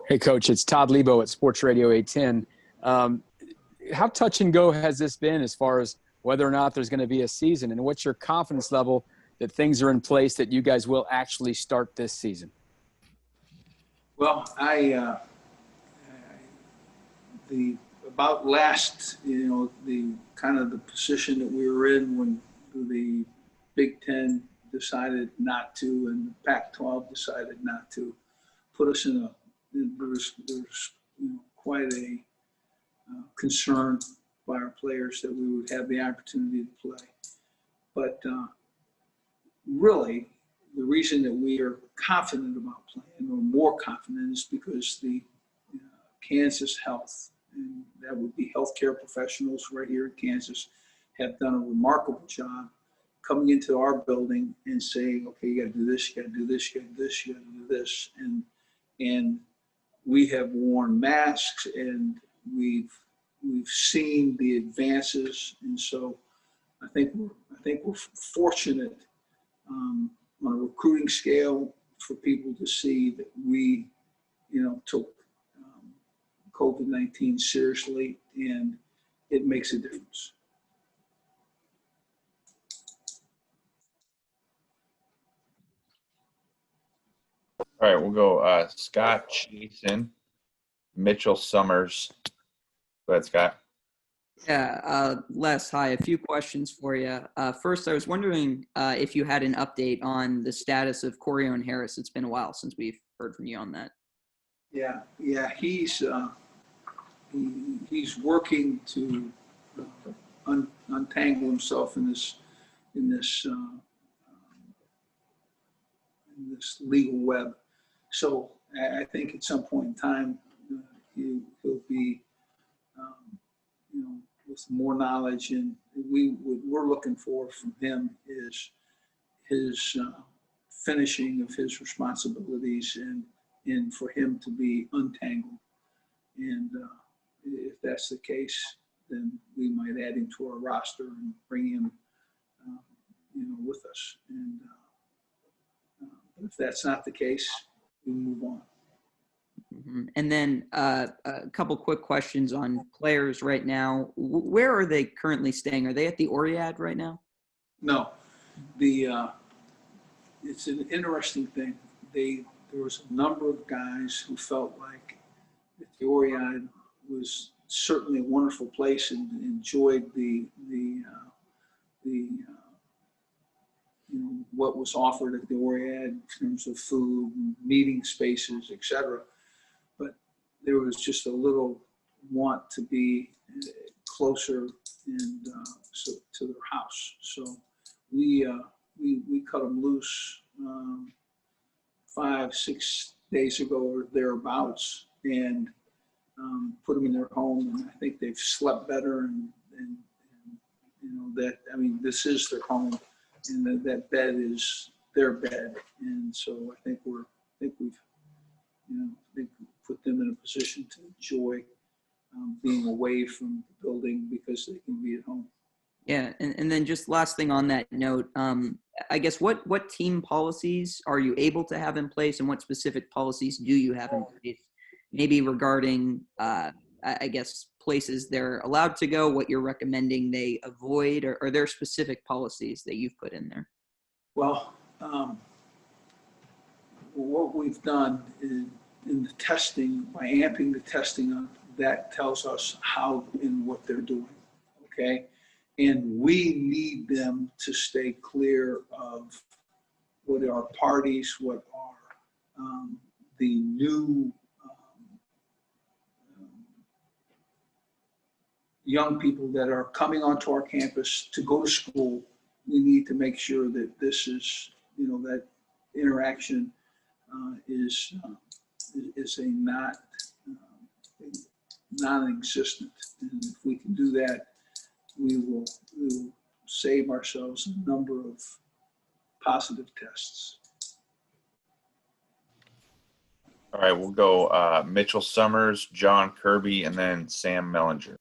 Hey, Coach, it's Todd Lebo at Sports Radio 810. How touch and go has this been as far as whether or not there's going to be a season, and what's your confidence level that things are in place that you guys will actually start this season? Well, about last, the kind of the position that we were in when the Big Ten decided not to and the Pac-12 decided not to, put us in there's quite a concern by our players that we would have the opportunity to play. But really, the reason that we are confident about playing, or more confident, is because the Kansas Health, and that would be healthcare professionals right here in Kansas, have done a remarkable job coming into our building and saying, okay, you got to do this, you got to do this, you got to do this, you got to do this. And we have worn masks, and we've seen the advances, and so I think we're fortunate on a recruiting scale for people to see that we, took COVID-19 seriously, and it makes a difference. All right, we'll go Scott Chasen, Mitchell Summers. Go ahead, Scott. Yeah, Les, hi. A few questions for you. First, I was wondering if you had an update on the status of Corione Harris. It's been a while since we've heard from you on that. Yeah, he's working to untangle himself in this legal web. So I think at some point in time he'll be with more knowledge, and what we're looking for from him is his finishing of his responsibilities and for him to be untangled. And if that's the case, then we might add him to our roster and bring him with us. And if that's not the case, we move on. Mm-hmm. And then a couple quick questions on players right now. Where are they currently staying? Are they at the Oriad right now? No, it's an interesting thing. There was a number of guys who felt like the Oriad was certainly a wonderful place and enjoyed the what was offered at the Oriad in terms of food, meeting spaces, etc. But there was just a little want to be closer and so to their house. So we cut them loose 5-6 days ago or thereabouts, and put them in their home. And I think they've slept better, and this is their home, and that bed is their bed. And so I think we've put them in a position to enjoy being away from the building because they can be at home. Yeah, and then just last thing on that note, I guess what team policies are you able to have in place, and what specific policies do you have in place? Maybe regarding, I guess, places they're allowed to go, what you're recommending they avoid, or are there specific policies that you've put in there? Well, what we've done in the testing, by amping the testing up, that tells us how and what they're doing, okay? And we need them to stay clear of what are parties, what are the new young people that are coming onto our campus to go to school. We need to make sure that this is, that interaction is a non-existent. And if we can do that, we will save ourselves a number of positive tests. All right, we'll go Mitchell Summers, John Kirby, and then Sam Mellinger.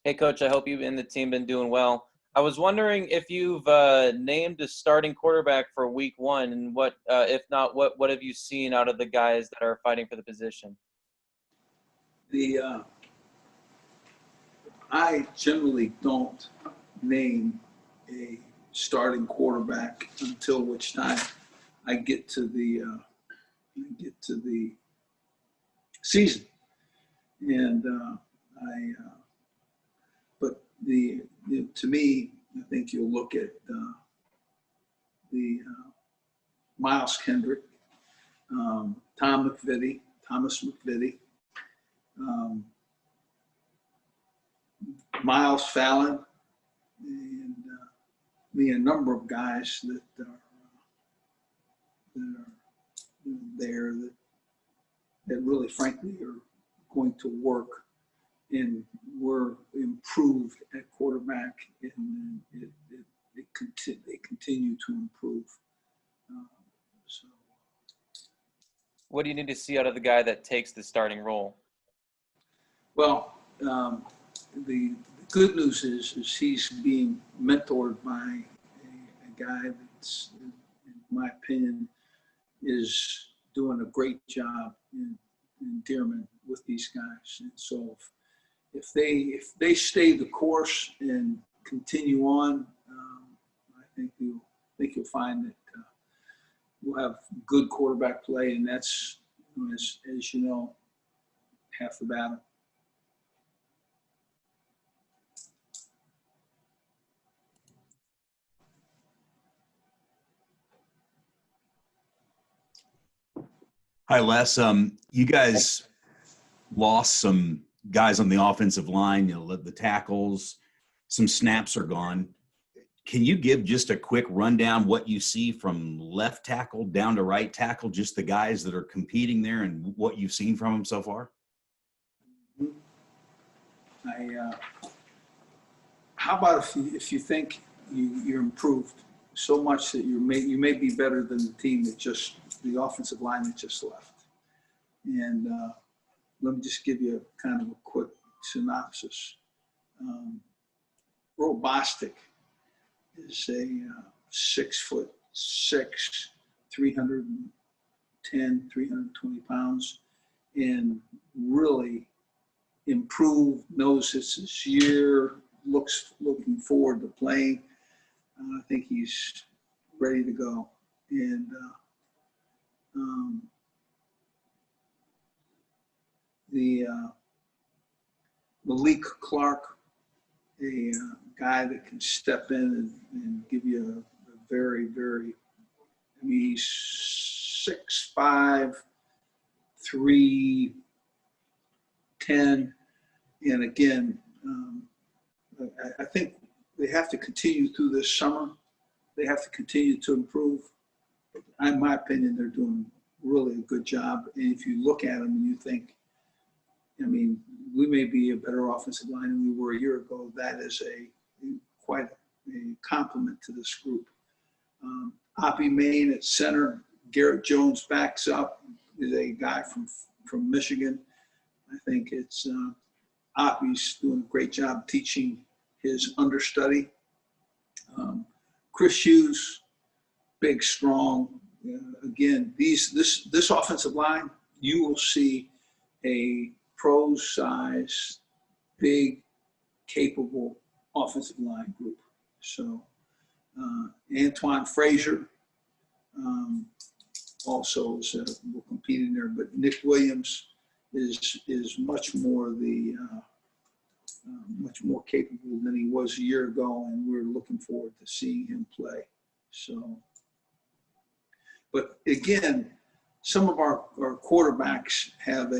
Hey, Coach, I hope you and the team been doing well. I was wondering if you've named a starting quarterback for Week 1, and what, if not, what have you seen out of the guys that are fighting for the position? I generally don't name a starting quarterback until which time I get to the season, and but to me, I think you'll look at the Miles Kendrick, Thomas McVitie, Miles Fallon, and a number of guys that are there that really, frankly, are going to work and were improved at quarterback, and they continue to improve. So, What do you need to see out of the guy that takes the starting role? well, the good news is he's being mentored by a guy that's, in my opinion, is doing a great job in Dearman with these guys. And so if they stay the course and continue on, I think you'll find that we'll have good quarterback play, and that's, as you know, half the battle. Hi, Les. You guys lost some guys on the offensive line. The tackles, some snaps are gone. Can you give just a quick rundown what you see from left tackle down to right tackle, just the guys that are competing there and what you've seen from them so far? How about if you think you're improved so much that you may be better than the team the offensive line that just left. And let me just give you a kind of a quick synopsis. Ro Bostic is a 6'6", 310, 320 pounds, and really improved, knows it's his year, looking forward to playing. I think he's ready to go. And the Malik Clark, a guy that can step in and give you a very, very, he's 6'5", 310. And again, I think they have to continue through this summer. They have to continue to improve. In my opinion, they're doing really a good job. And if you look at them and you think, we may be a better offensive line than we were a year ago. That is quite a compliment to this group. Oppie Maine at center. Garrett Jones backs up. Is a guy from Michigan. I think it's Oppie's doing a great job teaching his understudy. Chris Hughes, big, strong. Again, this offensive line, you will see a pro-size, big, capable offensive line group. So Antoine Frazier also will compete in there, but Nick Williams is much more much more capable than he was a year ago, and we're looking forward to seeing him play. So, but again, some of our quarterbacks have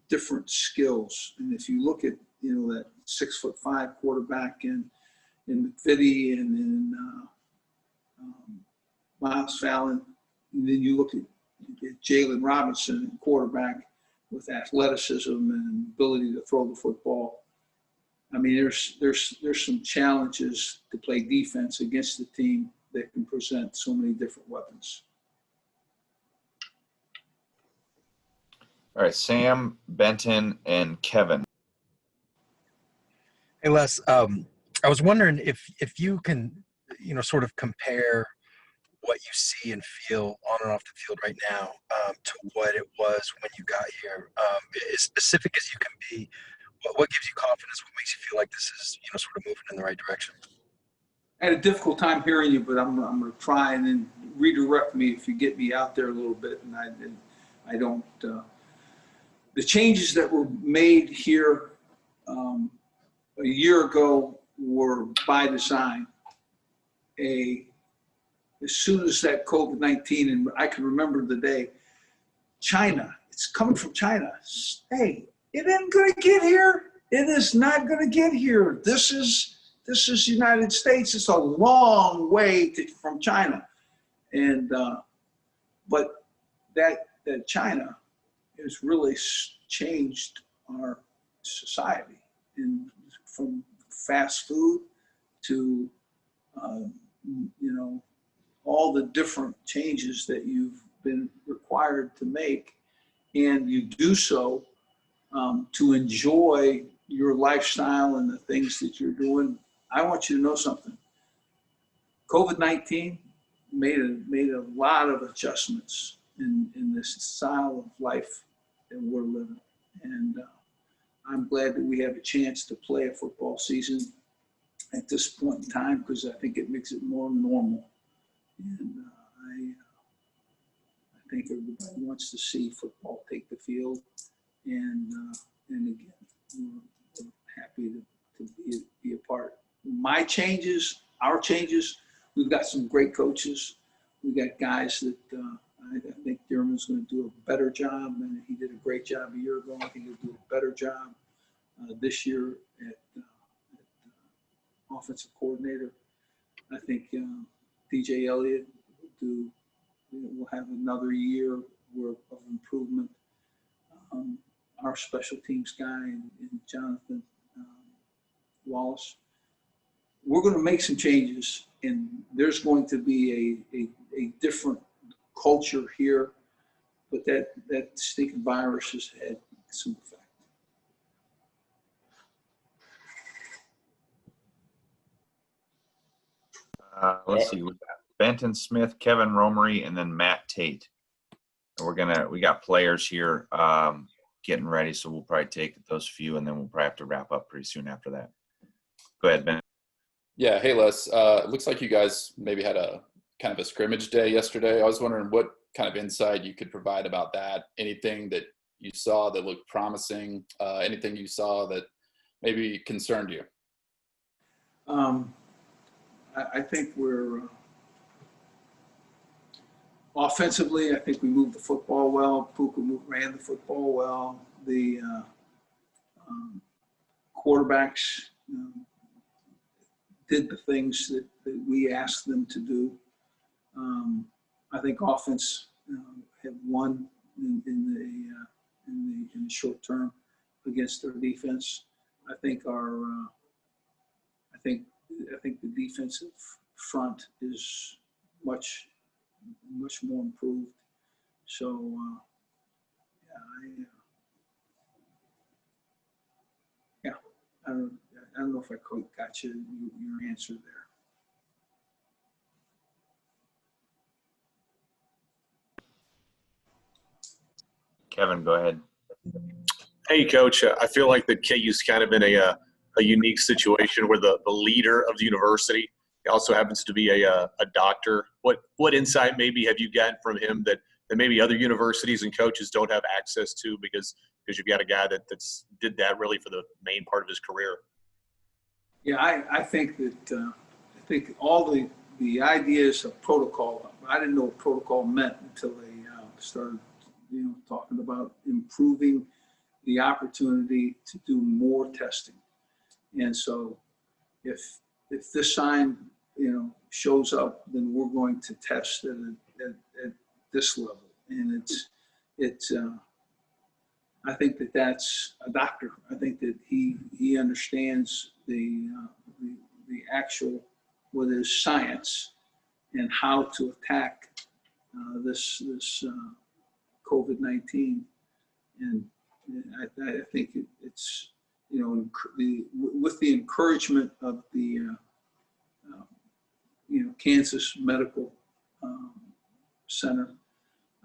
different skills, and if you look at that 6'5" quarterback in McVitie and in Miles Fallon, and then you look at Jalen Robinson, quarterback with athleticism and ability to throw the football. There's some challenges to play defense against the team that can present so many different weapons. All right, Sam, Benton, and Kevin. Hey, Les, I was wondering if you can, sort of compare what you see and feel on and off the field right now to what it was when you got here. As specific as you can be, what gives you confidence? What makes you feel like this is, sort of moving in the right direction? I had a difficult time hearing you, but I'm going to try and then redirect me if you get me out there a little bit. And I don't. The changes that were made here a year ago were by design. As soon as that COVID-19, and I can remember the day, China, it's coming from China. Hey, it ain't going to get here. It is not going to get here. This is the United States. It's a long way from China. And, but that China has really changed our society, and from fast food to, all the different changes that you've been required to make, and you do so to enjoy your lifestyle and the things that you're doing. I want you to know something. COVID-19 made a lot of adjustments in this style of life that we're living. And I'm glad that we have a chance to play a football season at this point in time, because I think it makes it more normal. And I think everybody wants to see football take the field. And again, we're happy to be a part. My changes, our changes, we've got some great coaches. We've got guys that I think Dearman's going to do a better job, and he did a great job a year ago. I think he'll do a better job this year at offensive coordinator. I think DJ Elliott will have another year worth of improvement. Our special teams guy and Jonathan Wallace. We're going to make some changes, and there's going to be a different culture here, but that stinking virus has had some effect. Let's see. We've got Benton Smith, Kevin Romery, and then Matt Tate. And we got players here getting ready, so we'll probably take those few, and then we'll probably have to wrap up pretty soon after that. Go ahead, Ben. Yeah. Hey, Les. It looks like you guys maybe had a kind of a scrimmage day yesterday. I was wondering what kind of insight you could provide about that. Anything that you saw that looked promising? Anything you saw that maybe concerned you? I think we're offensively. I think we moved the football well. Puka ran the football well. The quarterbacks did the things that we asked them to do. I think offense have won in the short term against their defense. I think the defensive front is much more improved. So I don't know if I got your answer there. Kevin, go ahead. Hey, Coach. I feel like the KU's kind of in a unique situation where the leader of the university also happens to be a doctor. What insight maybe have you gotten from him that maybe other universities and coaches don't have access to because you've got a guy that's did that really for the main part of his career? Yeah, I think that all the ideas of protocol. I didn't know what protocol meant until they started, talking about improving the opportunity to do more testing. And so, if this sign shows up, then we're going to test at this level, and it's. I think that's a doctor. I think that he understands the actual what is science and how to attack this COVID-19, and I think with the encouragement of the Kansas Medical Center.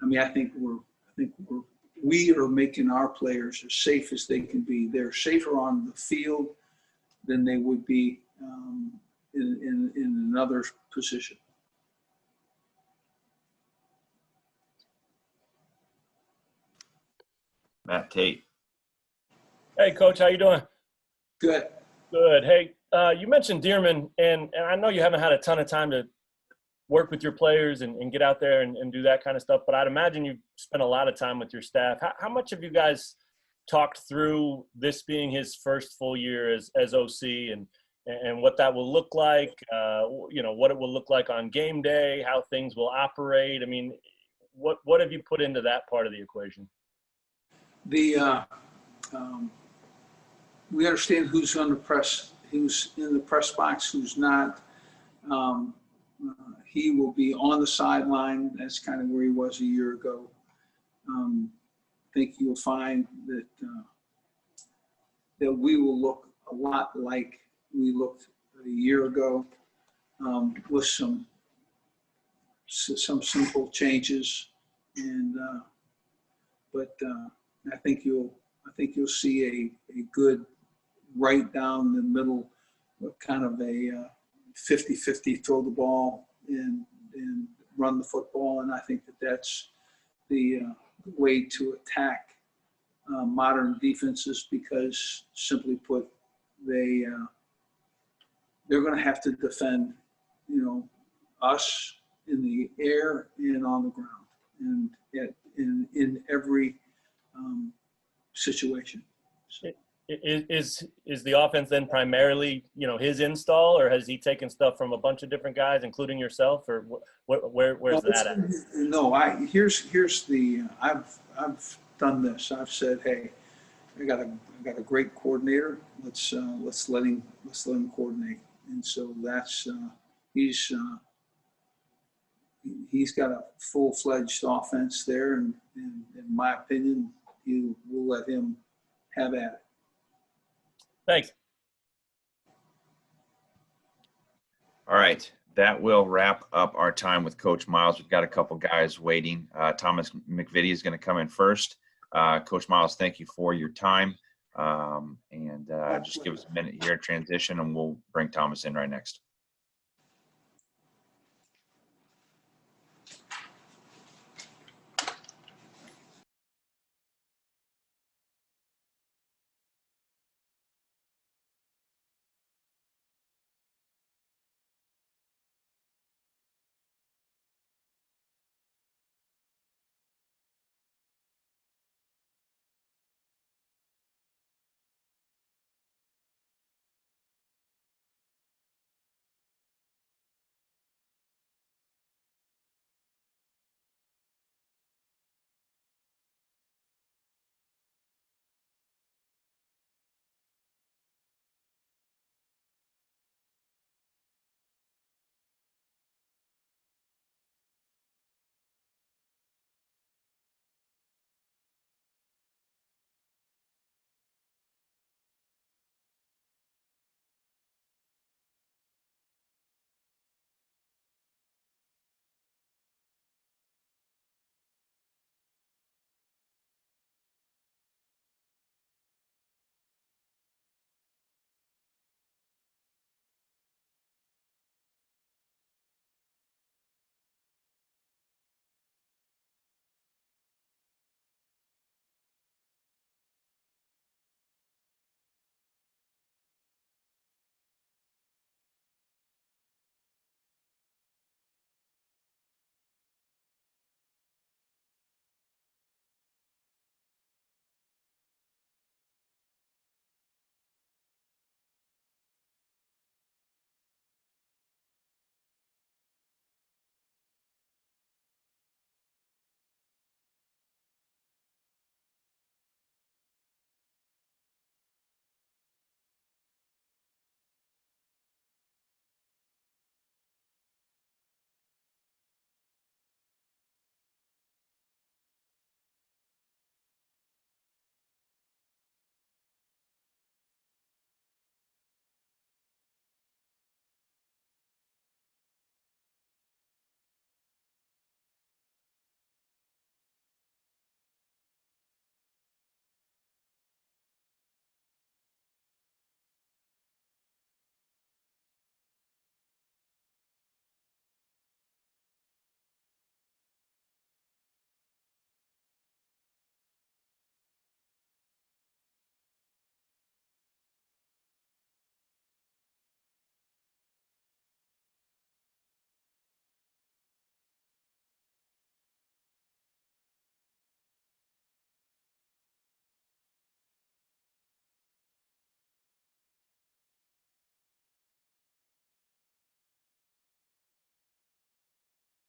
I mean, I think we are making our players as safe as they can be. They're safer on the field than they would be in another position. Matt Tate. Hey, Coach, how you doing? Good. Good. Hey, you mentioned Dearman, and I know you haven't had a ton of time to work with your players and get out there and do that kind of stuff, but I'd imagine you've spent a lot of time with your staff. How much have you guys talked through this being his first full year as OC and what that will look like, what it will look like on game day, how things will operate? I mean, what have you put into that part of the equation? We understand who's in the press box, who's not. He will be on the sideline. That's kind of where he was a year ago. I think you'll find that we will look a lot like we looked a year ago, with some simple changes, but I think you'll see a good right down the middle, kind of a 50-50 throw the ball and run the football, and I think that's the way to attack modern defenses, because simply put, they're going to have to defend, us in the air and on the ground, and in every situation. So. Is the offense then primarily, his install, or has he taken stuff from a bunch of different guys, including yourself, or where's that at? No, here's the I've done this. I've said, hey, I got a great coordinator. Let's let him coordinate. And so that's he's got a full-fledged offense there, and in my opinion, we'll let him have at it. Thanks. All right. That will wrap up our time with Coach Miles. We've got a couple guys waiting. Thomas McVitie is going to come in first. Coach Miles, thank you for your time. And just give us a minute here, transition, and we'll bring Thomas in right next.